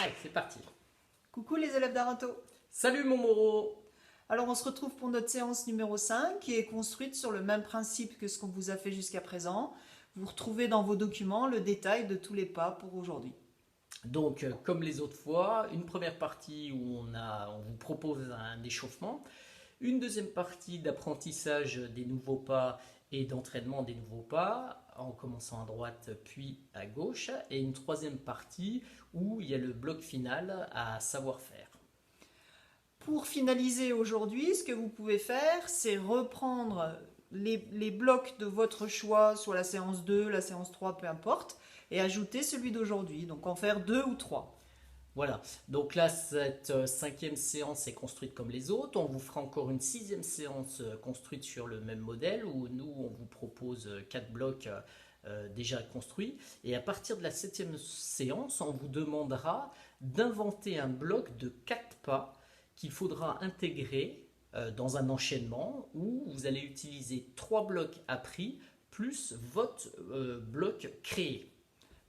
Allez, c'est parti. Coucou les élèves d'Aranto. Salut mon Moro. Alors on se retrouve pour notre séance numéro 5 qui est construite sur le même principe que ce qu'on vous a fait jusqu'à présent. Vous retrouvez dans vos documents le détail de tous les pas pour aujourd'hui. Donc, comme les autres fois, une première partie où on vous propose un échauffement, une deuxième partie d'apprentissage des nouveaux pas et d'entraînement des nouveaux pas, en commençant à droite puis à gauche, et une troisième partie où il y a le bloc final à savoir faire. Pour finaliser aujourd'hui, ce que vous pouvez faire, c'est reprendre les blocs de votre choix, soit la séance 2, la séance 3, peu importe, et ajouter celui d'aujourd'hui. Donc en faire 2 ou 3. Voilà, donc là cette cinquième séance est construite comme les autres. On vous fera encore une sixième séance construite sur le même modèle où nous on vous propose quatre blocs déjà construits. Et à partir de la septième séance, on vous demandera d'inventer un bloc de quatre pas qu'il faudra intégrer dans un enchaînement où vous allez utiliser trois blocs appris plus votre bloc créé.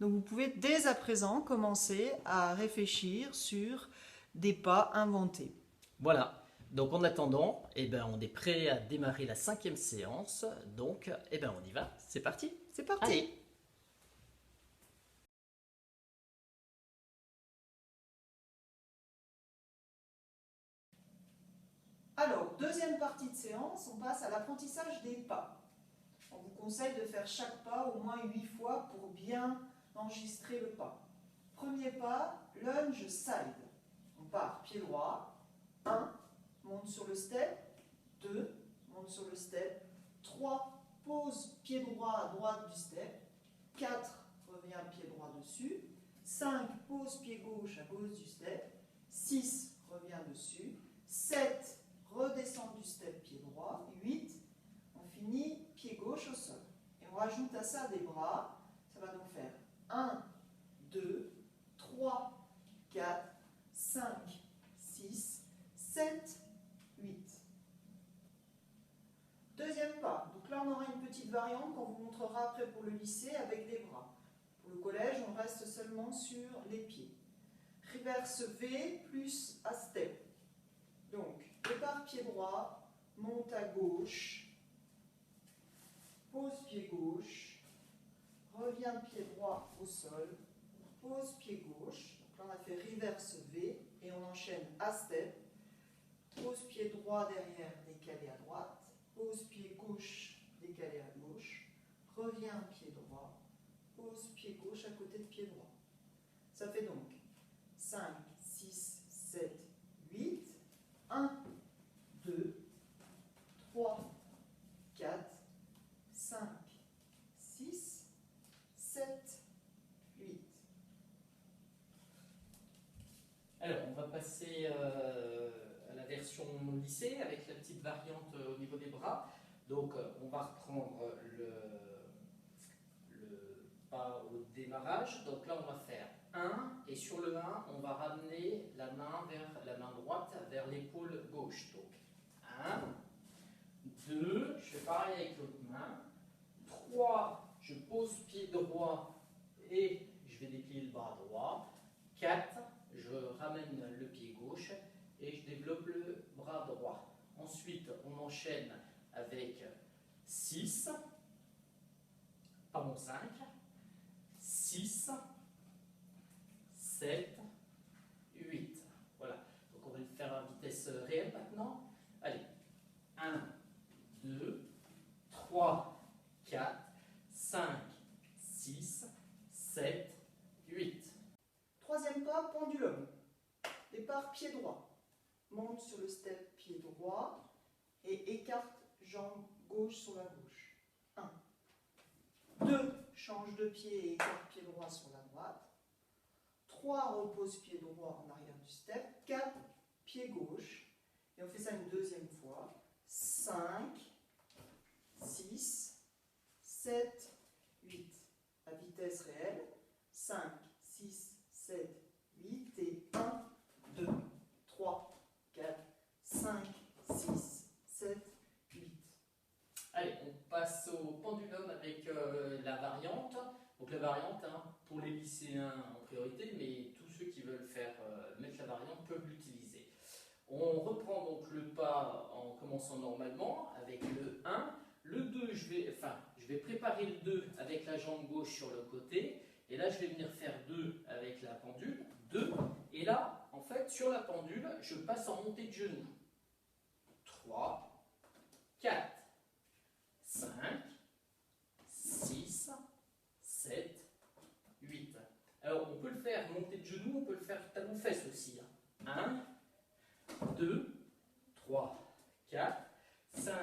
Donc vous pouvez dès à présent commencer à réfléchir sur des pas inventés. Voilà. Donc en attendant, on est prêt à démarrer la cinquième séance. Donc, on y va. C'est parti. C'est parti. Allez. Alors, deuxième partie de séance, on passe à l'apprentissage des pas. On vous conseille de faire chaque pas au moins 8 fois pour bien enregistrer le pas. Premier pas, lunge side. On part pied droit. 1, monte sur le step. 2, monte sur le step. 3, pose pied droit à droite du step. 4, revient pied droit dessus. 5, pose pied gauche à gauche du step. 6, revient dessus. 7, redescend du step pied droit. 8, on finit pied gauche au sol. Et on rajoute à ça des bras. Ça va donc faire 1, 2, 3, 4, 5, 6, 7, 8. Deuxième pas. Donc là, on aura une petite variante qu'on vous montrera après pour le lycée avec des bras. Pour le collège, on reste seulement sur les pieds. Reverse V plus à step. Donc, départ pied droit, monte à gauche, pose pied gauche, revient pied droit au sol, pose pied gauche. Donc là, on a fait reverse V et on enchaîne à step. Pose pied droit derrière, décalé à droite. Pose pied gauche, décalé à gauche. Revient pied droit. Pose pied gauche à côté de pied droit. Ça fait donc 5, 6, 7, 8. 1, 2, 3, 4, 5, 6, 7, 8. Alors, on va passer à la version lycée avec la petite variante au niveau des bras. Donc, on va reprendre le pas au démarrage. Donc là, on va faire 1 et sur le 1, on va ramener la main vers la main droite vers l'épaule gauche. Donc 1, 2, je fais pareil avec l'autre main. 3, je pose pied droit et je vais déplier le bras droit. 4, je ramène le pied gauche et je développe le bras droit. Ensuite, on enchaîne avec 6, pardon 5, 6, 7, 8. Voilà. Donc on va le faire à vitesse réelle maintenant. Allez. 1, 2, 3, 4, 5, 6, 7, 8. Troisième pas, pendulum. Départ pied droit. Monte sur le step pied droit et écarte jambe gauche sur la gauche. 1. 2. Change de pied et écarte pied droit sur la droite. 3. Repose pied droit en arrière du step. 4. Pied gauche. Et on fait ça une deuxième fois. 5, 6, 7, 8. À vitesse réelle. 5, 6, 7, 8 et 1, 2, 3, 4, 5, 6, 7, 8. Allez, on passe au pendulum avec la variante. Donc la variante, pour les lycéens en priorité, mais tous ceux qui veulent faire On reprend donc le pas en commençant normalement avec le 1. Le 2, je vais préparer le 2 avec la jambe gauche sur le côté. Et là, je vais venir faire 2 avec la pendule. 2. Et là, en fait, sur la pendule, je passe en montée de genou. 3, 4, 5, 6, 7, 8. Alors, on peut le faire montée de genou, on peut le faire talon-fesse aussi. 1, 2, 3, 4, 5,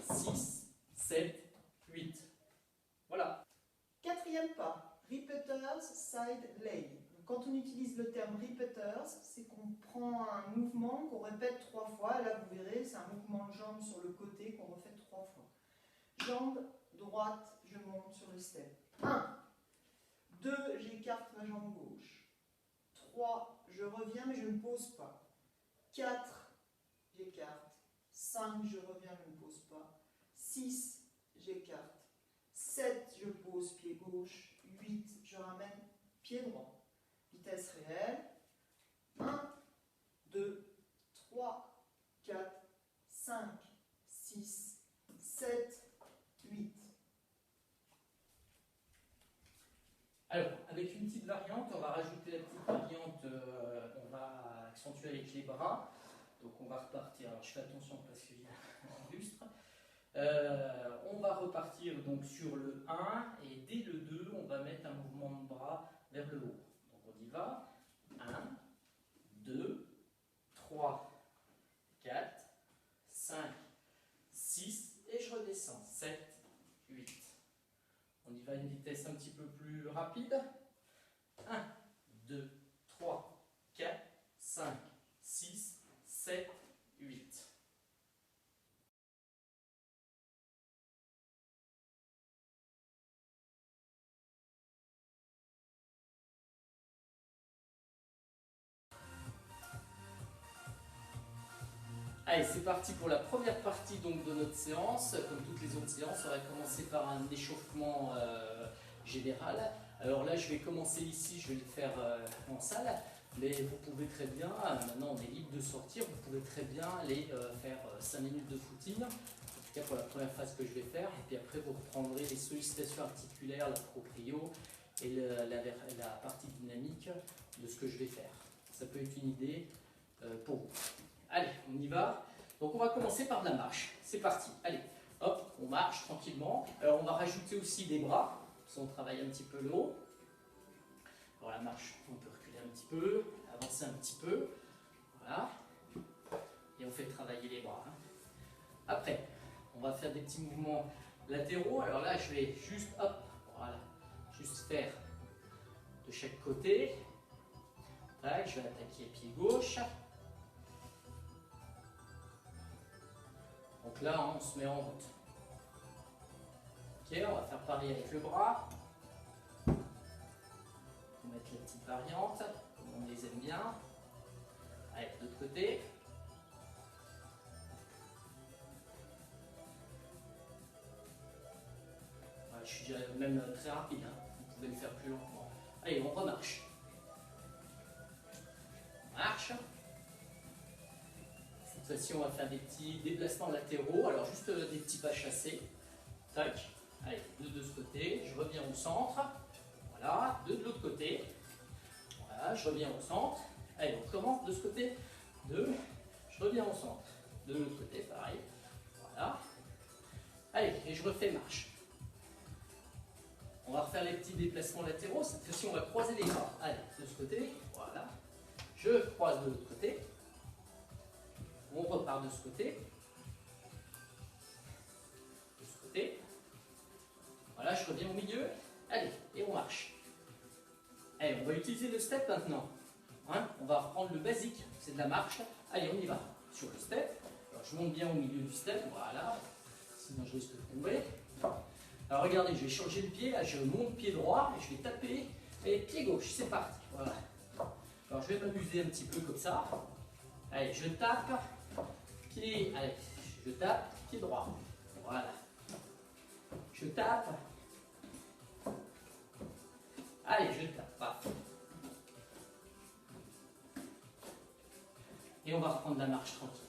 6, 7, 8. Voilà. Quatrième pas, repeaters side leg. Quand on utilise le terme repeaters, c'est qu'on prend un mouvement qu'on répète 3 fois. Là, vous verrez, c'est un mouvement de jambe sur le côté qu'on refait 3 fois. Jambe droite, je monte sur le step. 1, 2, j'écarte ma jambe gauche. 3, je reviens mais je ne pose pas. 4, j'écarte. 5, je reviens, je ne pose pas. 6, j'écarte. 7, je pose pied gauche. 8, je ramène pied droit. Vitesse réelle. 1, 2, 3, 4, 5, 6, 7, 8. Alors, avec une petite variante, on va rajouter la petite variante, on va accentuer avec les bras. Donc on va repartir, alors je fais attention parce qu'il y a un lustre. On va repartir donc sur le 1 et dès le 2, on va mettre un mouvement de bras vers le haut. Donc on y va. 1, 2, 3, 4, 5, 6 et je redescends. 7, 8. On y va à une vitesse un petit peu plus rapide. 1, 2, 3, 4, 5, 6, 7, 8. Allez, c'est parti pour la première partie donc, de notre séance. Comme toutes les autres séances, on va commencer par un échauffement général. Alors là, je vais commencer ici, je vais le faire en salle. Mais vous pouvez très bien, maintenant on est libre de sortir, vous pouvez très bien aller faire 5 minutes de footing. En tout cas pour la première phase que je vais faire. Et puis après, vous reprendrez les sollicitations articulaires, la proprio et la partie dynamique de ce que je vais faire. Ça peut être une idée pour vous. Allez, on y va. Donc on va commencer par de la marche. C'est parti. Allez, hop, on marche tranquillement. Alors on va rajouter aussi des bras, parce qu'on travaille un petit peu le haut. Alors la marche, on peut reculer un petit peu, avancer un petit peu. Voilà. Et on fait travailler les bras. Après, on va faire des petits mouvements latéraux. Alors là, je vais juste, hop, voilà, juste faire de chaque côté. Tac, je vais attaquer pied gauche. Donc là, on se met en route. Ok, on va faire pareil avec le bras. On va mettre les petites variantes, comme on les aime bien. Allez, de l'autre côté. Voilà, je suis déjà même très rapide, hein. Vous pouvez le faire plus lentement. Allez, on remarche. On marche. Cette fois-ci, on va faire des petits déplacements latéraux. Alors, juste des petits pas chassés. Tac. Allez, deux de ce côté. Je reviens au centre. Voilà. Deux de l'autre côté. Voilà, je reviens au centre. Allez, on commence de ce côté. Deux. Je reviens au centre. De l'autre côté, pareil. Voilà. Allez, et je refais marche. On va refaire les petits déplacements latéraux. Cette fois-ci, on va croiser les bras. Allez, de ce côté. Voilà. Je croise de l'autre côté. On repart de ce côté. De ce côté. Voilà, je reviens au milieu. Allez, et on marche. Allez, on va utiliser le step maintenant. Hein, on va reprendre le basique, c'est de la marche. Allez, on y va. Sur le step. Alors, je monte bien au milieu du step. Voilà. Sinon, je risque de tomber. Alors, regardez, je vais changer le pied. Là, je monte pied droit et je vais taper. Et pied gauche, c'est parti. Voilà. Alors, je vais m'amuser un petit peu comme ça. Allez, je tape. Pied, allez, je tape, pied droit. Voilà. Je tape. Allez, je tape. Parfait. Et on va reprendre la marche tranquille.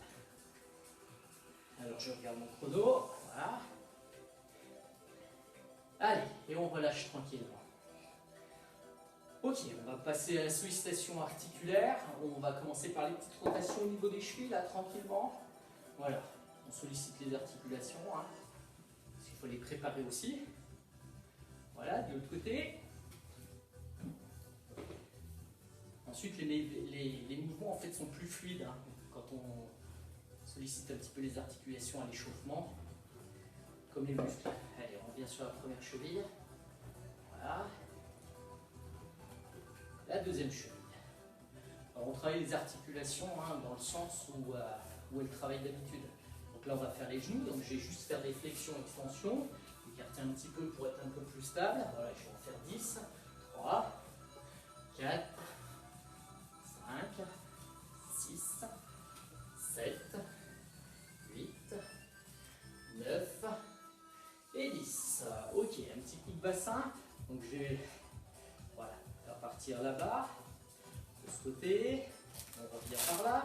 Alors je regarde mon chrono, voilà. Allez, et on relâche tranquillement. Ok, on va passer à la sollicitation articulaire. On va commencer par les petites rotations au niveau des chevilles, là, tranquillement. Voilà, on sollicite les articulations, hein, parce qu'il faut les préparer aussi. Voilà, de l'autre côté. Ensuite, les mouvements, en fait, sont plus fluides, hein, quand on sollicite un petit peu les articulations à l'échauffement, comme les muscles. Allez, on revient sur la première cheville. Voilà. La deuxième cheville. Alors, on travaille les articulations, hein, dans le sens où elles travaillent d'habitude. Donc là, on va faire les genoux. Donc, je vais juste faire des flexions, extensions. Écarter un petit peu pour être un peu plus stable. Voilà, je vais en faire 10. 3, 4, 5, 6, 7, 8, 9 et 10. Ok, un petit coup de bassin. Donc je vais faire partir là-bas, de ce côté, on revient par là,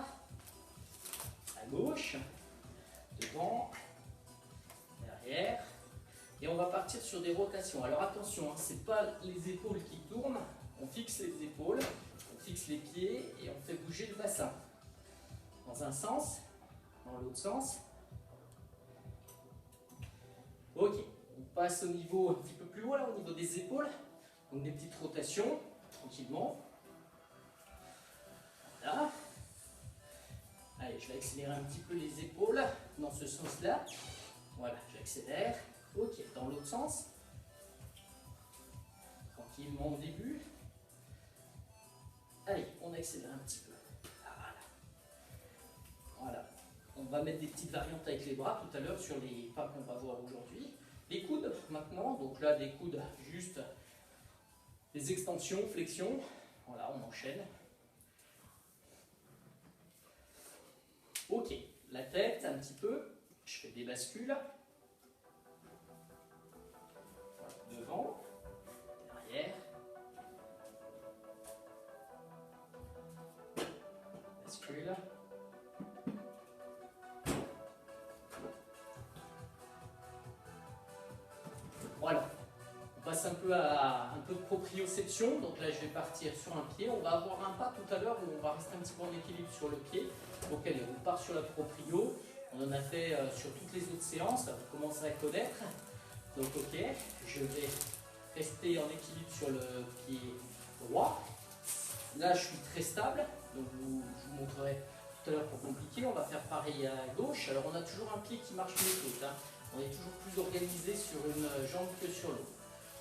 à gauche, devant, derrière, et on va partir sur des rotations. Alors attention, hein, c'est pas les épaules qui tournent, on fixe les épaules, on fixe les pieds et on fait bouger le bassin. Dans un sens, dans l'autre sens. Ok, on passe au niveau un petit peu plus haut, là, au niveau des épaules. Donc des petites rotations, tranquillement. Voilà. Allez, je vais accélérer un petit peu les épaules dans ce sens-là. Voilà, j'accélère. Ok, dans l'autre sens. Tranquillement au début. Allez, on accélère un petit peu. Voilà. Voilà. On va mettre des petites variantes avec les bras tout à l'heure sur les pas qu'on va voir aujourd'hui. Les coudes maintenant, donc là des coudes juste des extensions, flexions. Voilà, on enchaîne. Ok, la tête un petit peu, je fais des bascules. Devant, derrière. Bascule. Voilà, on passe un peu à un peu de proprioception. Donc là, je vais partir sur un pied. On va avoir un pas tout à l'heure où on va rester un petit peu en équilibre sur le pied. Donc allez, on part sur la proprio. On en a fait sur toutes les autres séances. Vous commencez à connaître. Donc ok, je vais rester en équilibre sur le pied droit. Là, je suis très stable. Donc je vous montrerai tout à l'heure pour compliquer. On va faire pareil à gauche. Alors on a toujours un pied qui marche mieux que l'autre, hein. On est toujours plus organisé sur une jambe que sur l'autre.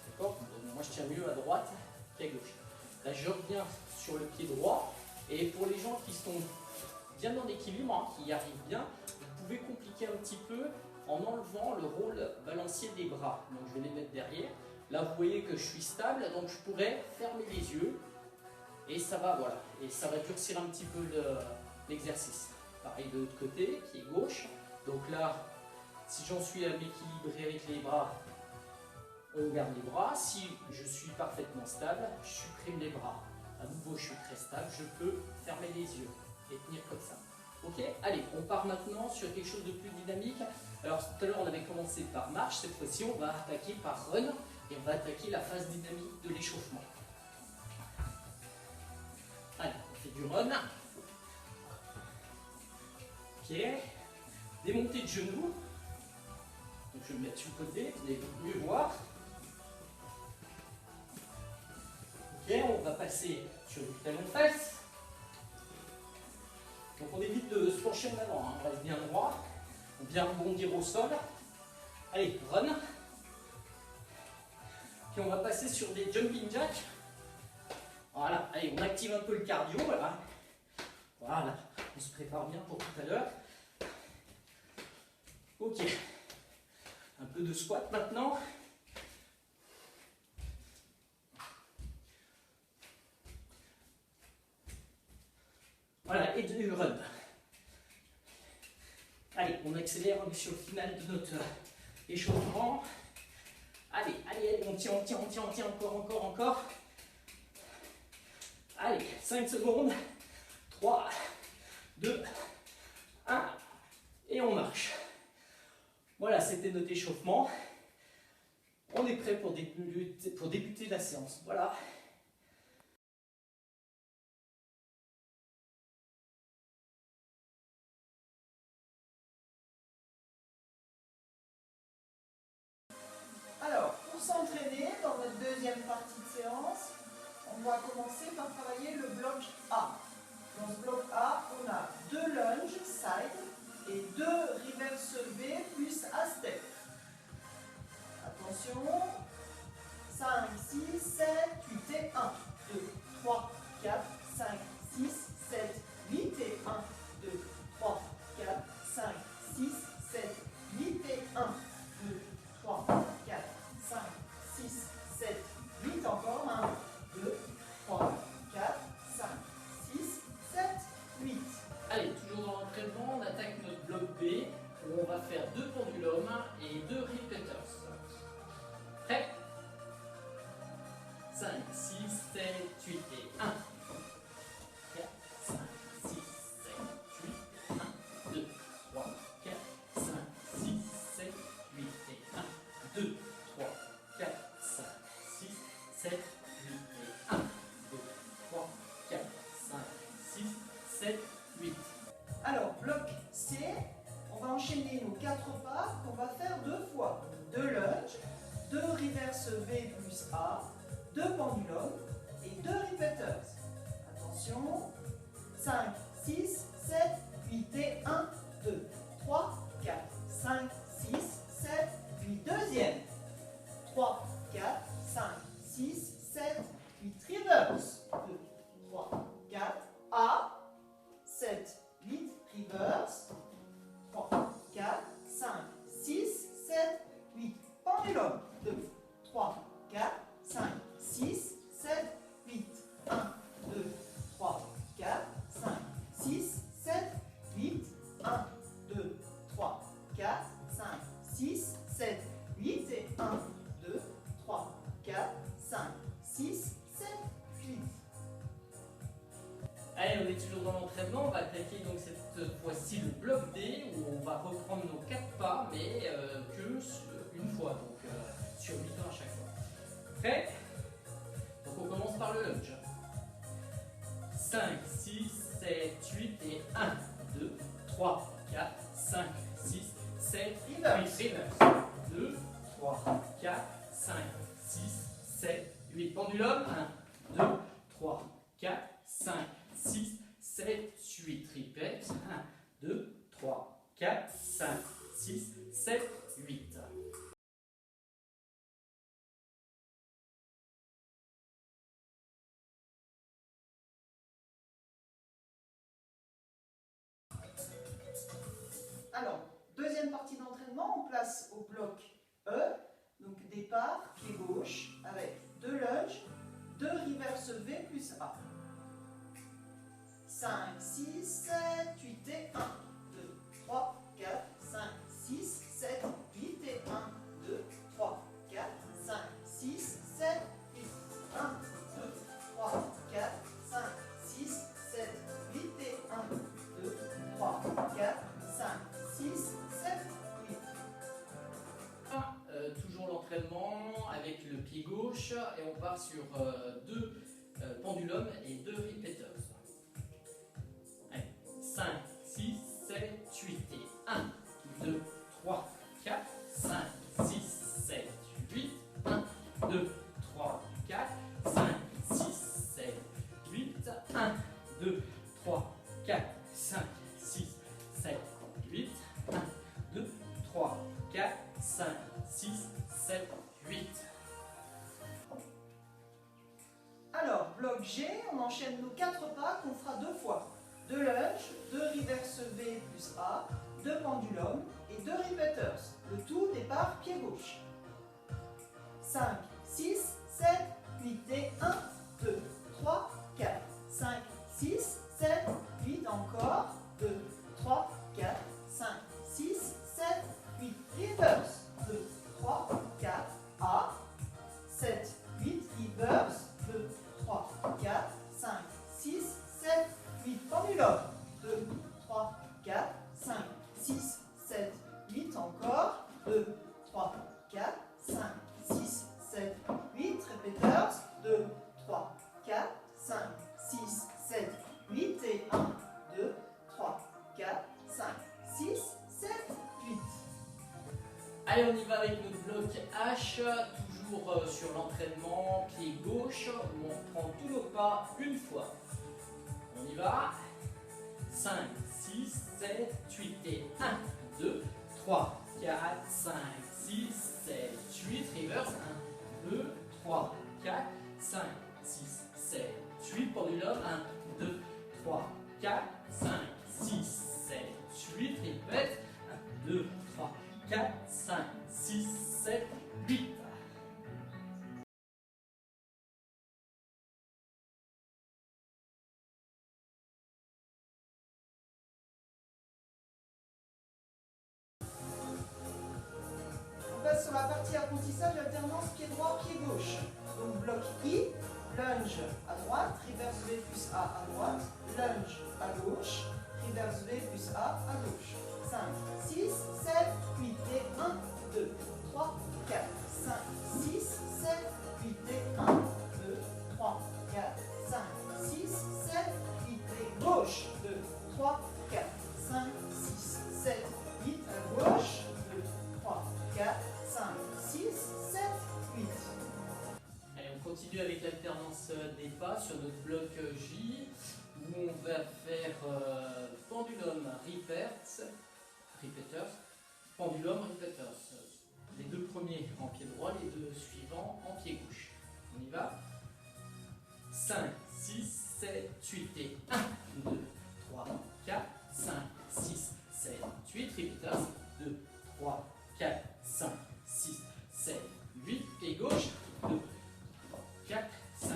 D'accord? Moi, je tiens mieux à droite qu'à gauche. Là, je reviens sur le pied droit. Et pour les gens qui sont bien en équilibre, hein, qui y arrivent bien, vous pouvez compliquer un petit peu en enlevant le rôle balancier des bras. Donc, je vais les mettre derrière. Là, vous voyez que je suis stable, donc je pourrais fermer les yeux. Et ça va, voilà. Et ça va durcir un petit peu l'exercice. Pareil de l'autre côté, pied gauche. Donc là, si j'en suis à m'équilibrer avec les bras, on garde les bras. Si je suis parfaitement stable, je supprime les bras. À nouveau, je suis très stable, je peux fermer les yeux et tenir comme ça. Ok? Allez, on part maintenant sur quelque chose de plus dynamique. Alors tout à l'heure, on avait commencé par marche. Cette fois-ci, on va attaquer par run et on va attaquer la phase dynamique de l'échauffement. Allez, on fait du run. Ok. Démontée de genoux. Donc je vais me mettre sur le côté, vous allez mieux voir. Ok, on va passer sur du talon de fesse. Donc on évite de se pencher en avant, hein. On reste bien droit. On vient rebondir au sol. Allez, run. Puis on va passer sur des jumping jacks. Voilà, allez, on active un peu le cardio, voilà. Voilà, on se prépare bien pour tout à l'heure. Ok. Un peu de squat maintenant. Voilà, et du run. Allez, on accélère sur le final de notre échauffement. Allez, allez, allez, on tient, 2, 1, et on marche. Voilà, c'était notre échauffement. On est prêt pour débuter la séance. Voilà. Alors, pour s'entraîner dans notre deuxième partie de séance, on va commencer par travailler le bloc A. Dans ce bloc A, on a 2 lunges side et 2 reverse V plus A step. Attention, 5, 6, 7, 8 et 1, 2, 3, 4, 5, 6, 7, 8 et 1, 2, 3, 4, 5, 6, 7, 8 et 1, 2, 3, 4, 5, 6, 7, 8 encore, 1, 2, 3, 4, 5, 6, 7, 8. Allez, toujours dans l'entraînement, on attaque notre bloc B où on va faire 2 pendulums et 2 repeaters. Prêt? 5, 6, 7, 8 et 1. 4, 5, 6, 7, 8 et 1. 2, 3, 4, 5, 6, 7, 8 et 1. 2, 3, 4, 5, 6, 7, 8 et 1. 2, 3, 4, 5, 6, 7, 8. Alors, bloc C, on va enchaîner nos 4 pas qu'on va faire 2 fois. 2 lunges, 2 reverse V plus A, 2 pendulums et 2 repeaters. Attention, 5, 6, 7, 8 et 1, 2, 3, 4, 5, 6, 7, 8. Deuxième. 3, 4, 5, 6, 7, 8. Reverse. 2, 3, 4, A, 7, 8. Reverse. 3, 4, 5, 6, 7, 8. Pendulum. 2, 3, 4, 5, 6, 7, 8. 1, 2, 3, 4, 5, 6, 7, 8. 1, 2, 3, 4, 5, 6, 7, 8. Et 1, 2, 3, 4, 5, 6, 7, 8. Allez, on est toujours dans l'entraînement. On va attaquer donc cette fois-ci le bloc D où on va reprendre nos 4 pas, mais que une fois, donc sur 8 ans à chaque fois. Prêt? Donc on commence par le lunge. 5, 6, 7, 8 et 1, 2, 3, 4, 5, 6, 7, 8. Reverse. 2, 3, 4, 5, 6, 7, 8. Pendulum. 1, 2, 3, 4, 5, 6, 7, 8. Répète. 1, 2, 3, 4, 5, 6, 7, 8. Alors, deuxième partie d'entraînement, on place au bloc E, donc départ, pied gauche, avec 2 lunges, 2 reverse V plus A. 5, 6, 7, 8 et 1, 2, 3, 4, 5, 6, 7, 8 et 1, 2, 3, 4, 5, 6, 7, 8, 1, 2, 3, 4, 5, 6, 7, 8 et 1, 2, 3, 4, 5, 6, 7, 8. Toujours l'entraînement avec le pied gauche et on part sur 2 pendulums et 2 repeaters. 5, 6, 7, 8 et 1, 2, 3, 4, 5, 6, 7, 8, 1, 2, 3, 4, 5, 6, 7, 8, 1, 2, 3, 4, 5, 6, 7, 8, 1, 2, 3, 4, 5, 6, 7, 8. Alors, bloc G, on enchaîne nos 4 pas qu'on fera 2 fois. 2 lunges, 2 reverse V plus A, 2 pendulums et 2 repeaters. Le tout départ pied gauche. 5, 6, 7, 8 et 1, 2, 3, 4, 5, 6, 7, 8 encore. 2, 3, 4, 5, 6, 7, 8. Reverse. 2, 3, 4, A, 7, 8. Reverse. 2, 3, 4, 5, 6, 7, 8. Pendulum. 2, 6, 7, 8 et 1, 2, 3, 4, 5, 6, 7, 8. Allez, on y va avec notre bloc H, toujours sur l'entraînement, pied gauche, où on prend tous nos pas une fois. On y va. 5, 6, 7, 8 et 1, 2, 3, 4, 5, 6, 7, 8, reverse, 1, 2, 3, 4, 5, 6, 7, 8, pendulum, 1, 2, 3, 4, 5, 6, 7, 8, répète, 1, 2, 3, 4, 5, 6, 7, 8. On passe sur la partie apprentissage, alternance pied droit, pied gauche. Donc bloc I, lunge à droite, reverse V plus A à droite, lunge à gauche, reverse V plus A à gauche. 5, 6, 7, 8 et 1, 2, 3, 4, 5, 6, 7, 8 et 1, 2, 3, 4, 5, 6, 7, 8 et gauche, 2, 3, 4, 5, 6, 7, 8 à gauche, 2, 3, 4, 5, 6, 7, 8. Allez, on continue avec l'alternance des pas sur notre bloc J, où on va faire pendulum repeaters, pendulum repeaters. Les deux premiers en pied droit, les deux suivants en pied gauche. On y va. 5, 6, 7, 8 et 1, 2, 3, 4, 5, 6, 7, 8, repeaters. 2, 3, 4, 5, 6, 7, 8 et gauche. 2, 3, 4, 5,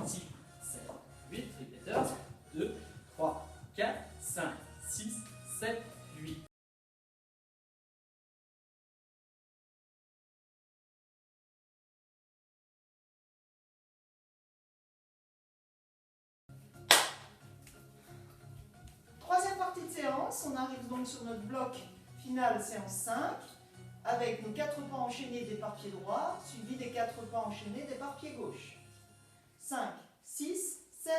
6, 7, 8, repeaters. 2, 3, 4, 5, 6, 7, 8. Troisième partie de séance, on arrive donc sur notre bloc final séance 5, avec nos 4 pas enchaînés départ pied droit, suivi des 4 pas enchaînés départ pied gauche. 5, 6, 7,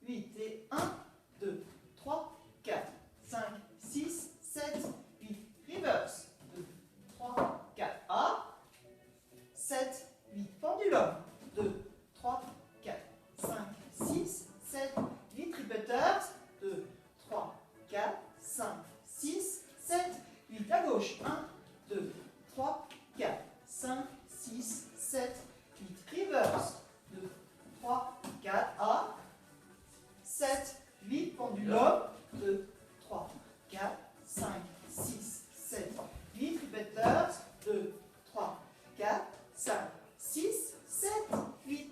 8 et 1, 2, 3, 4, 5, 6, 7, 8. Reverse. 2, 3, 4. A. 7, 8. Pendulum. 2, 3, 4, 5, 6, 7, 8. Repeaters. 2, 3, 4, 5, 6, 7, 8. À gauche. 1, 2, 3, 4, 5, 6, 7, 8. Reverse. 2, 3, 4. A. 7, 8. Pendulum. 2, 3, 4, 5, 6, 7, 8. Repeaters. 2, 3, 4, 5, 6, 7, 8.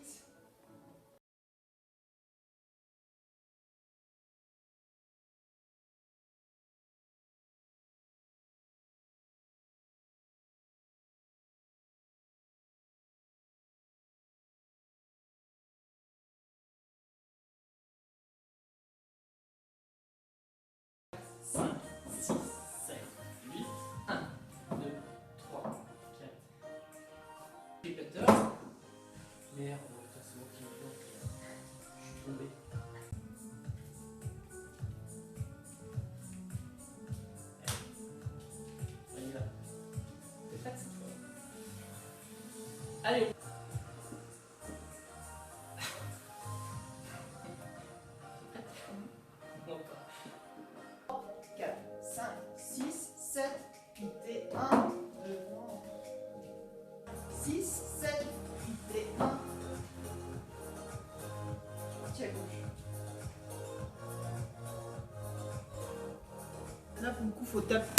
Merde, c'est moi qui me plante. Je suis tombé. On y va. C'est prêt cette fois. Allez. Non pas. 4, 5, 6, 7, 8 et 1, 2, 6, 7, 8 et 1. Partie à gauche. Là, pour le coup, faut taper.